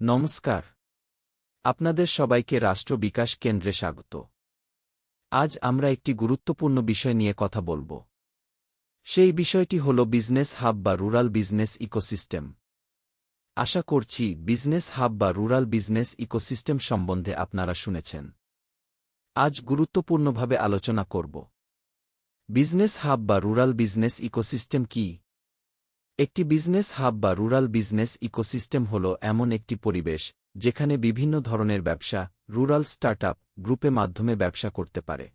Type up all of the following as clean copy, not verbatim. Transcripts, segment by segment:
নমস্কার। আপনাদের সবাইকে রাষ্ট্র বিকাশ কেন্দ্রে স্বাগত। আজ আমরা একটি গুরুত্বপূর্ণ বিষয় নিয়ে কথা বলব। সেই বিষয়টি হল বিজনেস হাব বা রুরাল বিজনেস ইকোসিস্টেম। আশা করছি বিজনেস হাব বা রুরাল বিজনেস ইকোসিস্টেম সম্বন্ধে আপনারা শুনেছেন। আজ গুরুত্বপূর্ণভাবে আলোচনা করব। বিজনেস হাব বা রুরাল বিজনেস ইকোসিস্টেম কি? একটি বিজনেস হাব বা রুরাল বিজনেস ইকোসিস্টেম হল এমন একটি পরিবেশ যেখানে বিভিন্ন ধরনের ব্যবসা, রুরাল স্টার্টআপ, গ্রুপে মাধ্যমে ব্যবসা করতে পারে।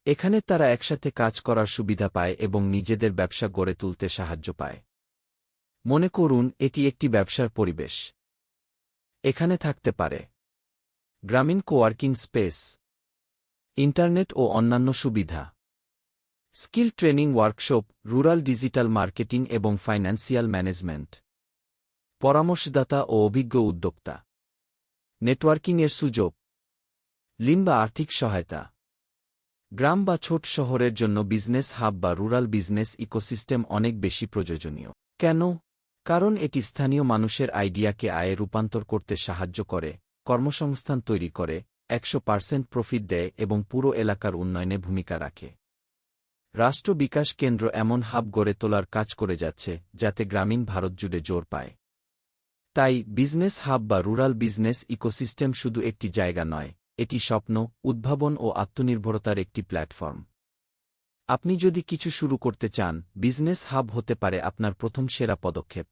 এখানে তারা একসাথে কাজ করার সুবিধা পায় এবং নিজেদের ব্যবসা গড়ে তুলতে সাহায্য পায়। মনে করুন এটি একটি ব্যবসার পরিবেশ। এখানে থাকতে পারে গ্রামীণ কোয়ার্কিং স্পেস, ইন্টারনেট ও অন্যান্য সুবিধা, skill training workshop, rural digital marketing এবং ফাইন্যান্সিয়াল ম্যানেজমেন্ট, পরামর্শদাতা ও অভিজ্ঞ উদ্যোক্তা, নেটওয়ার্কিংয়ের সুযোগ, ঋণ বা আর্থিক সহায়তা। গ্রাম বা ছোট শহরের জন্য বিজনেস হাব বা রুরাল বিজনেস ইকোসিস্টেম অনেক বেশি প্রয়োজনীয়। কেন? কারণ এটি স্থানীয় মানুষের আইডিয়াকে আয়ে রূপান্তর করতে সাহায্য করে, কর্মসংস্থান তৈরি করে, 100% প্রফিট দেয় এবং পুরো এলাকার উন্নয়নে ভূমিকা রাখে। রাষ্ট্র বিকাশ কেন্দ্র এমন হাব গড়ে তোলার কাজ করে যাচ্ছে যাতে গ্রামীণ ভারত জুড়ে জোর পায়। তাই বিজনেস হাব বা রুরাল বিজনেস ইকোসিস্টেম শুধু একটি জায়গা নয়, এটি স্বপ্ন, উদ্ভাবন ও আত্মনির্ভরতার একটি প্ল্যাটফর্ম। আপনি যদি কিছু শুরু করতে চান, বিজনেস হাব হতে পারে আপনার প্রথম সেরা পদক্ষেপ।